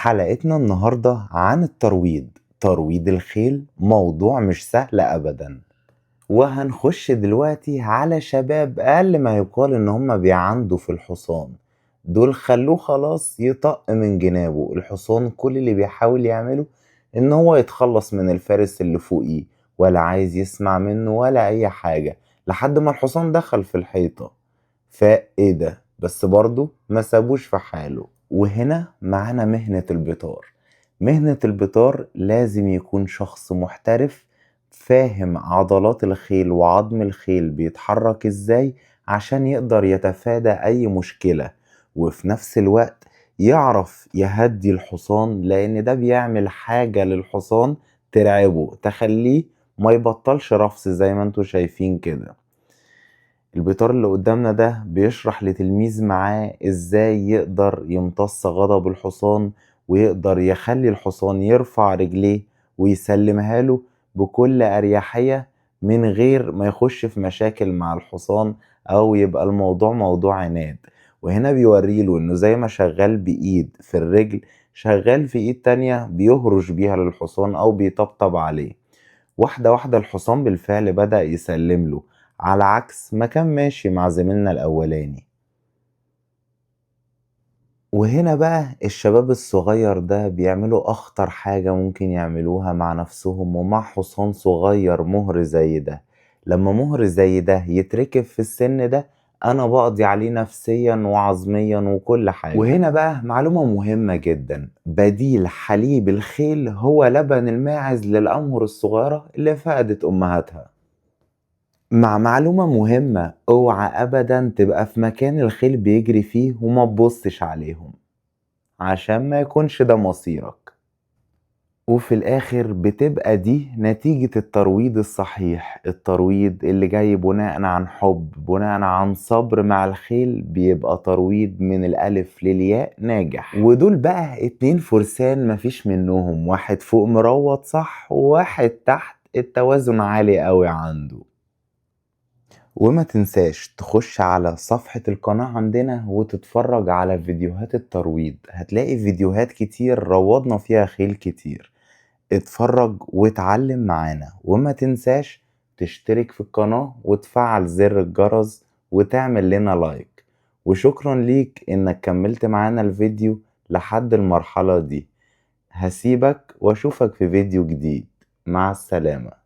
حلقتنا النهاردة عن الترويض. ترويض الخيل موضوع مش سهل أبدا، وهنخش دلوقتي على شباب أقل ما يقال إن هما بيعندوا في الحصان. دول خلوه خلاص يطق من جنابه. الحصان كل اللي بيحاول يعمله إن هو يتخلص من الفارس اللي فوقيه، ولا عايز يسمع منه ولا أي حاجة، لحد ما الحصان دخل في الحيطة. فايه ده؟ بس برضه ما سابوش في حاله. وهنا معانا مهنة البيطار. مهنة البيطار لازم يكون شخص محترف، فاهم عضلات الخيل وعظم الخيل بيتحرك ازاي عشان يقدر يتفادى اي مشكلة، وفي نفس الوقت يعرف يهدي الحصان، لان ده بيعمل حاجة للحصان ترعبه، تخليه ما يبطلش رفس زي ما انتوا شايفين كده. البيطار اللي قدامنا ده بيشرح لتلميذ معاه ازاي يقدر يمتص غضب الحصان، ويقدر يخلي الحصان يرفع رجليه ويسلمها له بكل أريحية، من غير ما يخش في مشاكل مع الحصان أو يبقى الموضوع موضوع عناد. وهنا بيوريله إنه زي ما شغال بإيد في الرجل، شغال في إيد تانية بيهرش بيها للحصان أو بيطبطب عليه. واحدة واحدة الحصان بالفعل بدأ يسلم له، على عكس ما كان ماشي مع زميلنا الأولاني. وهنا بقى الشباب الصغير ده بيعملوا أخطر حاجة ممكن يعملوها مع نفسهم ومع حصان صغير مهر زي ده. لما مهر زي ده يتركب في السن ده، أنا بقضي عليه نفسيا وعظميا وكل حاجة. وهنا بقى معلومة مهمة جدا: بديل حليب الخيل هو لبن الماعز للأمهر الصغيرة اللي فقدت أمهاتها. مع معلومة مهمة: اوعى ابدا تبقى في مكان الخيل بيجري فيه وما تبصش عليهم، عشان ما يكونش ده مصيرك. وفي الاخر بتبقى دي نتيجة الترويض الصحيح، الترويض اللي جاي بناء عن حب، بناء عن صبر مع الخيل، بيبقى ترويض من الالف للياء ناجح. ودول بقى 2 فرسان مفيش منهم واحد فوق مروض صح وواحد تحت التوازن عالي قوي عنده. وما تنساش تخش على صفحة القناة عندنا وتتفرج على فيديوهات الترويض، هتلاقي فيديوهات كتير روضنا فيها خيل كتير. اتفرج واتعلم معانا، وما تنساش تشترك في القناة وتفعل زر الجرس وتعمل لنا لايك. وشكرا ليك انك كملت معانا الفيديو لحد المرحلة دي. هسيبك واشوفك في فيديو جديد. مع السلامة.